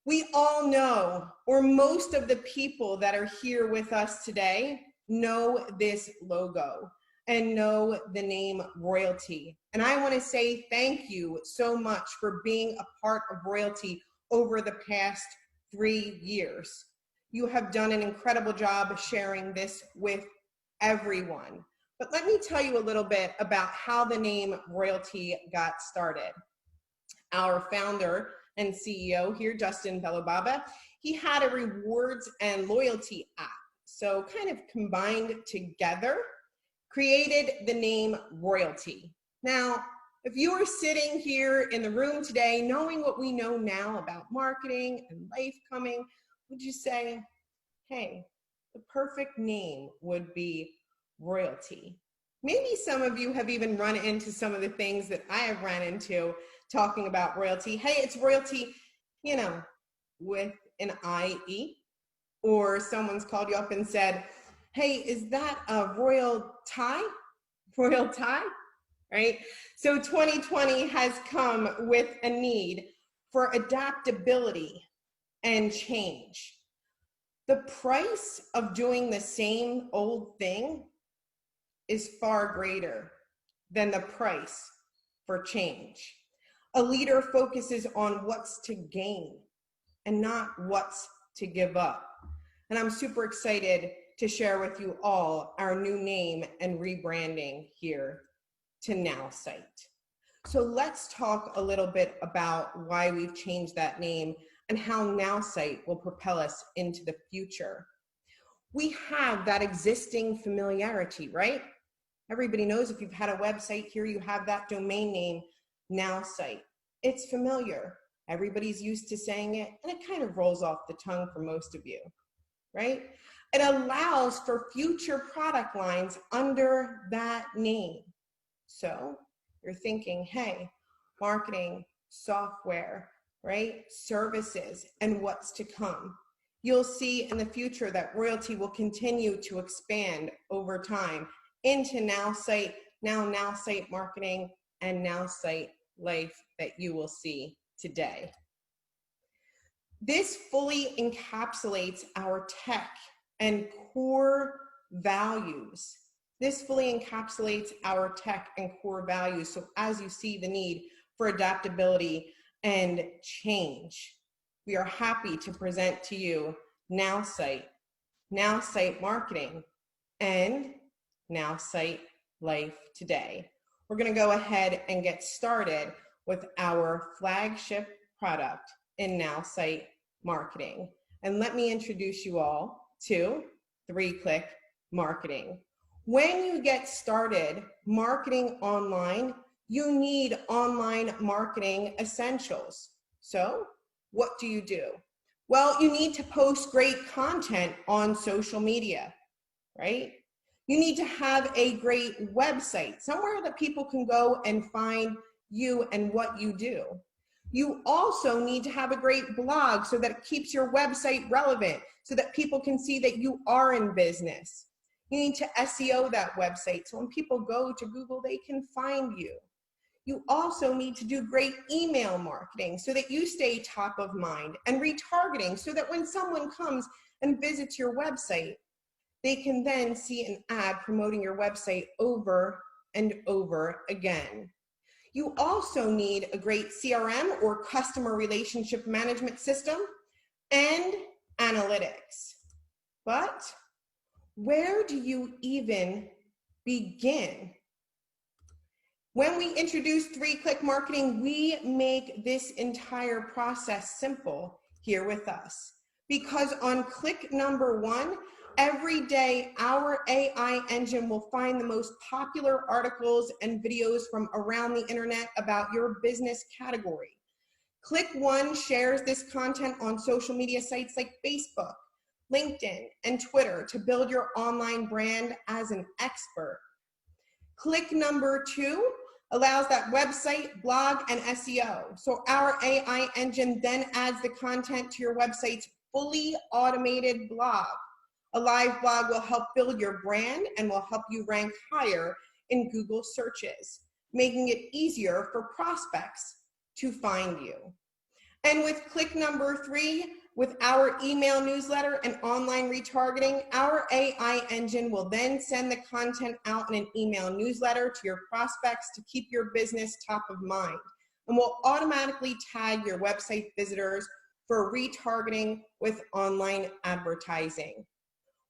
We all know, or most of the people that are here with us today know this logo and know the name Royalty. And I want to say thank you so much for being a part of Royalty over the past 3 years. You have done an incredible job sharing this with everyone. But let me tell you a little bit about how the name Royalty got started. Our founder and CEO here, Justin Bellababa, he had a rewards and loyalty app. So kind of combined together, created the name Royalty. Now, if you are sitting here in the room today, knowing what we know now about marketing and life coming, would you say, hey, the perfect name would be Royalty? Maybe some of you have even run into some of the things that I have run into talking about Royalty. Hey, it's Royalty, you know, with an IE, or someone's called you up and said, hey, is that a royal tie? Royal tie, right? So 2020 has come with a need for adaptability and change. The price of doing the same old thing is far greater than the price for change. A leader focuses on what's to gain and not what's to give up. And I'm super excited to share with you all our new name and rebranding here to NowSite. So let's talk a little bit about why we've changed that name and how NowSite will propel us into the future. We have that existing familiarity, right? Everybody knows if you've had a website here, you have that domain name, NowSite. It's familiar. Everybody's used to saying it, and it kind of rolls off the tongue for most of you, right? It allows for future product lines under that name. So you're thinking, hey, marketing, software, right? Services, and what's to come. You'll see in the future that Royalty will continue to expand over time into NowSite, now NowSite Marketing, and NowSite Life that you will see today. This fully encapsulates our tech and core values. This fully encapsulates our tech and core values. So as you see the need for adaptability and change, we are happy to present to you NowSite, NowSite Marketing, and NowSite Life today. We're going to go ahead and get started with our flagship product in NowSite Marketing. And let me introduce you all to 3-Click Marketing. When you get started marketing online, you need online marketing essentials. So what do? Well, you need to post great content on social media, right? You need to have a great website, somewhere that people can go and find you and what you do. You also need to have a great blog so that it keeps your website relevant, so that people can see that you are in business. You need to SEO that website so when people go to Google, they can find you. You also need to do great email marketing so that you stay top of mind, and retargeting so that when someone comes and visits your website, they can then see an ad promoting your website over and over again. You also need a great CRM or customer relationship management system and analytics. But where do you even begin? When we introduce 3-Click Marketing, we make this entire process simple here with us. Because on click number 1, every day, our AI engine will find the most popular articles and videos from around the internet about your business category. Click 1 shares this content on social media sites like Facebook, LinkedIn, and Twitter to build your online brand as an expert. Click number 2 allows that website, blog, and SEO. So our AI engine then adds the content to your website's fully automated blog. A live blog will help build your brand and will help you rank higher in Google searches, making it easier for prospects to find you. And with click number 3, with our email newsletter and online retargeting, our AI engine will then send the content out in an email newsletter to your prospects to keep your business top of mind. And will automatically tag your website visitors for retargeting with online advertising.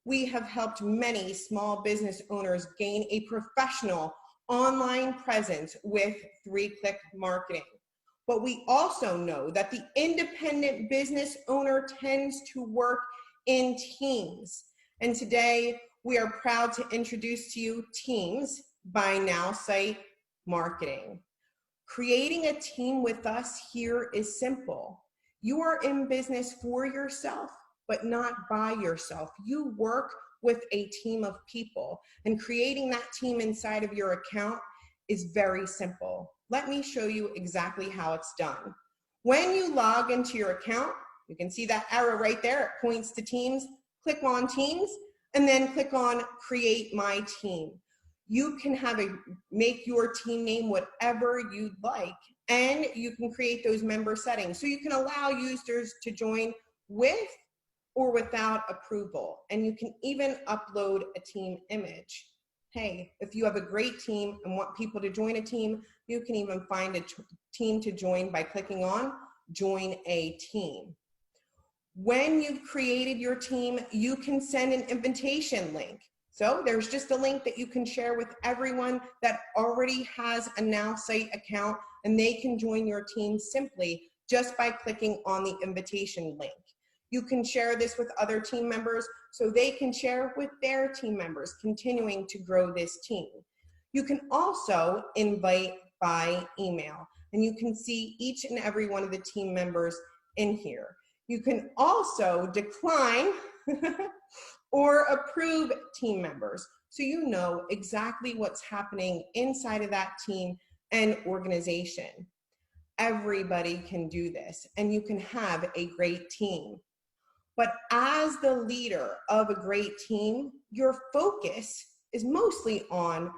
We have helped many small business owners gain a professional online presence with 3-click marketing. But we also know that the independent business owner tends to work in teams. And today we are proud to introduce to you Teams by NowSite Marketing. Creating a team with us here is simple. You are in business for yourself, but not by yourself. You work with a team of people, and creating that team inside of your account is very simple. Let me show you exactly how it's done. When you log into your account, you can see that arrow right there. It points to Teams. Click on Teams, and then click on Create My Team. You can make your team name whatever you'd like, and you can create those member settings. So you can allow users to join with or without approval, and you can even upload a team image. Hey, if you have a great team and want people to join a team, you can even find a team to join by clicking on Join a Team. When you've created your team, you can send an invitation link. So there's just a link that you can share with everyone that already has a NowSite account, and they can join your team simply just by clicking on the invitation link. You can share this with other team members so they can share with their team members, continuing to grow this team. You can also invite by email, and you can see each and every one of the team members in here. You can also decline or approve team members, so you know exactly what's happening inside of that team and organization. Everybody can do this, and you can have a great team. But as the leader of a great team, your focus is mostly on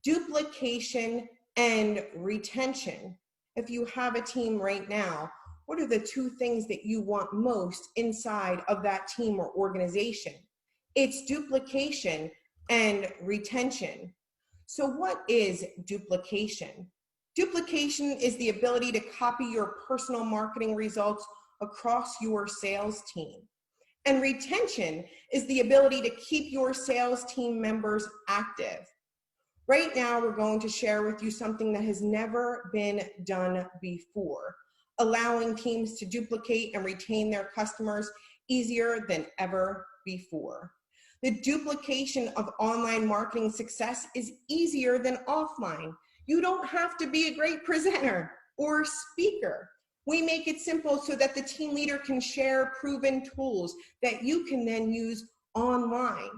duplication and retention. If you have a team right now, what are the 2 things that you want most inside of that team or organization? It's duplication and retention. So what is duplication? Duplication is the ability to copy your personal marketing results across your sales team. And retention is the ability to keep your sales team members active. Right now, we're going to share with you something that has never been done before, allowing teams to duplicate and retain their customers easier than ever before. The duplication of online marketing success is easier than offline. You don't have to be a great presenter or speaker. We make it simple so that the team leader can share proven tools that you can then use online.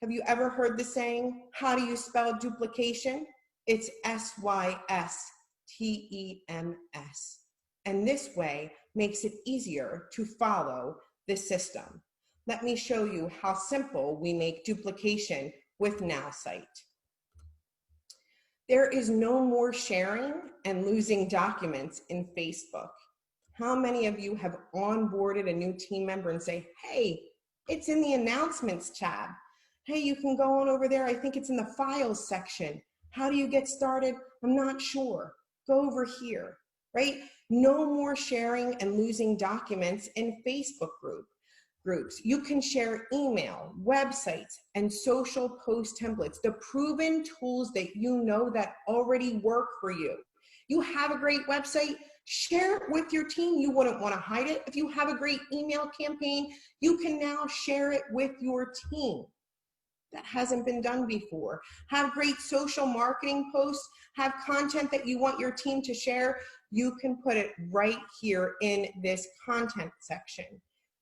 Have you ever heard the saying, how do you spell duplication? It's S-Y-S-T-E-M-S. And this way makes it easier to follow the system. Let me show you how simple we make duplication with NowSite. There is no more sharing and losing documents in Facebook. How many of you have onboarded a new team member and say, hey, it's in the announcements tab. Hey, you can go on over there. I think it's in the files section. How do you get started? I'm not sure. Go over here, right? No more sharing and losing documents in Facebook groups. You can share email, websites, and social post templates, the proven tools that you know that already work for you. You have a great website, share it with your team. You wouldn't want to hide it. If you have a great email campaign, you can now share it with your team. That hasn't been done before. Have great social marketing posts, have content that you want your team to share. You can put it right here in this content section.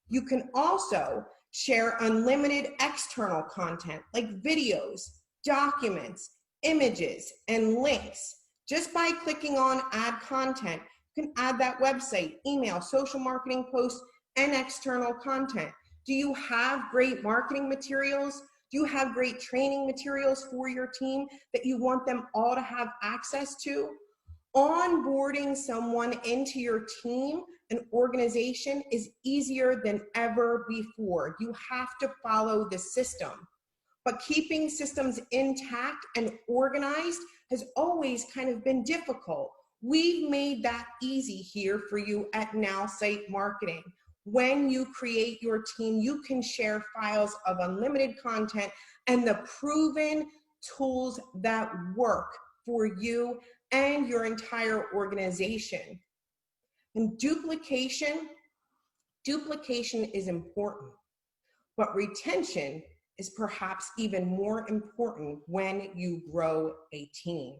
You can also share unlimited external content like videos, documents, images, and links. Just by clicking on Add Content, you can add that website, email, social marketing posts, and external content. Do you have great marketing materials? Do you have great training materials for your team that you want them all to have access to? Onboarding someone into your team and organization is easier than ever before. You have to follow the system. But keeping systems intact and organized has always kind of been difficult. We've made that easy here for you at NowSite Marketing. When you create your team, you can share files of unlimited content and the proven tools that work for you and your entire organization. And duplication is important, but retention is perhaps even more important when you grow a team,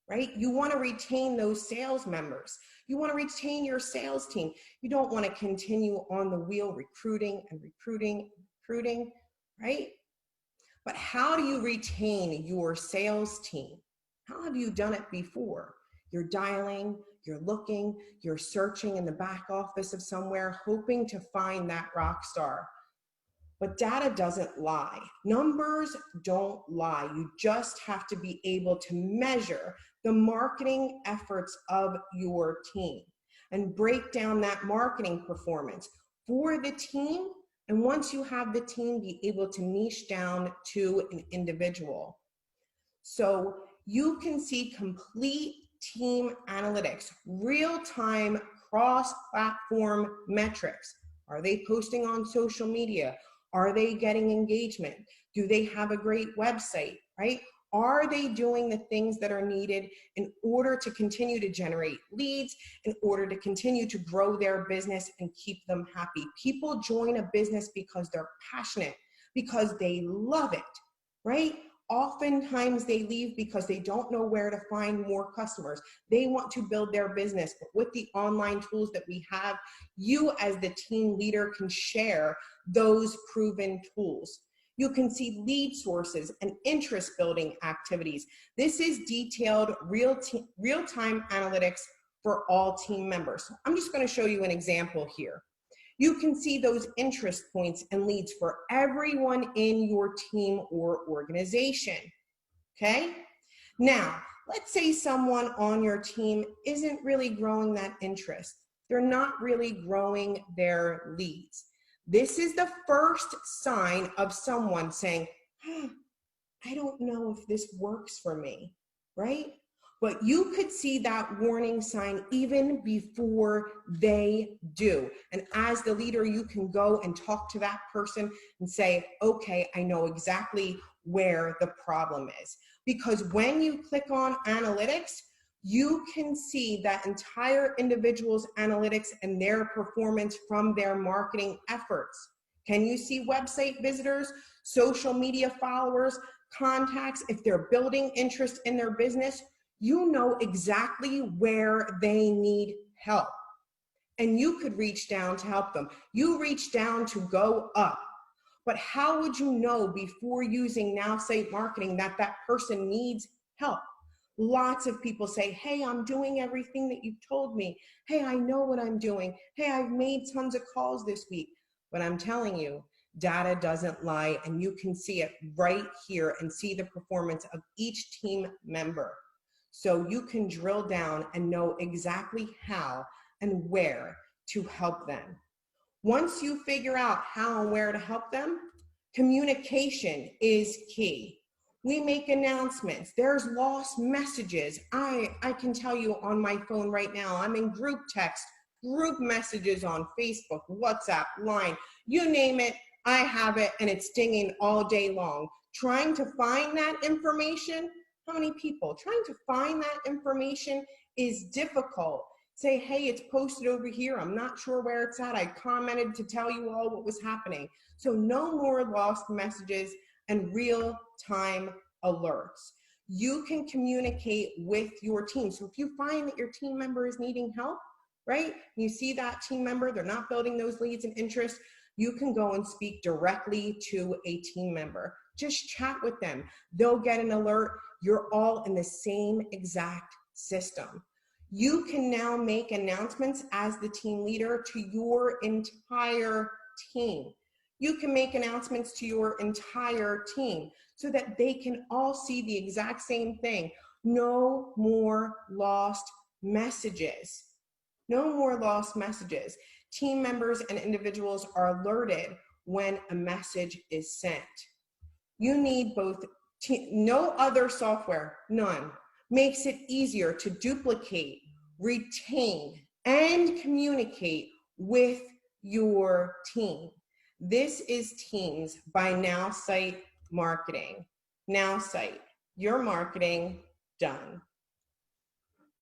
right? You want to retain those sales members. You want to retain your sales team. You don't want to continue on the wheel recruiting, right? But how do you retain your sales team? How have you done it before? You're dialing, you're looking, you're searching in the back office of somewhere, hoping to find that rock star. But data doesn't lie. Numbers don't lie. You just have to be able to measure the marketing efforts of your team and break down that marketing performance for the team. And once you have the team, be able to niche down to an individual. So you can see complete team analytics, real-time cross-platform metrics. Are they posting on social media? Are they getting engagement? Do they have a great website, right? Are they doing the things that are needed in order to continue to generate leads, in order to continue to grow their business and keep them happy? People join a business because they're passionate, because they love it, right? Oftentimes they leave because they don't know where to find more customers. They want to build their business, but with the online tools that we have, you as the team leader can share those proven tools. You can see lead sources and interest building activities. This is detailed real-time analytics for all team members. So I'm just going to show you an example here. You can see those interest points and leads for everyone in your team or organization, okay? Now, let's say someone on your team isn't really growing that interest. They're not really growing their leads. This is the first sign of someone saying, I don't know if this works for me, right? But you could see that warning sign even before they do. And as the leader, you can go and talk to that person and say, okay, I know exactly where the problem is. Because when you click on analytics, you can see that entire individual's analytics and their performance from their marketing efforts. Can you see website visitors, social media followers, contacts? If they're building interest in their business, you know exactly where they need help. And you could reach down to help them. You reach down to go up. But how would you know before using NowSite Marketing that that person needs help? Lots of people say, hey, I'm doing everything that you've told me. Hey, I know what I'm doing. Hey, I've made tons of calls this week. But I'm telling you, data doesn't lie, and you can see it right here and see the performance of each team member. So you can drill down and know exactly how and where to help them. Once you figure out how and where to help them, communication is key. We make announcements. There's lost messages. I can tell you on my phone right now, I'm in group text, group messages on Facebook, WhatsApp, Line, you name it, I have it, and it's dinging all day long. Trying to find that information, how many people? Trying to find that information is difficult. Say, hey, it's posted over here. I'm not sure where it's at. I commented to tell you all what was happening. So no more lost messages and real-time alerts. You can communicate with your team. So if you find that your team member is needing help, right? You see that team member, they're not building those leads and interest, you can go and speak directly to a team member. Just chat with them. They'll get an alert. You're all in the same exact system. You can now make announcements as the team leader to your entire team. You can make announcements to your entire team so that they can all see the exact same thing. No more lost messages. No more lost messages. Team members and individuals are alerted when a message is sent. You need both, no other software, none, makes it easier to duplicate, retain, and communicate with your team. This is Teams by NowSite Marketing. NowSite, your marketing done.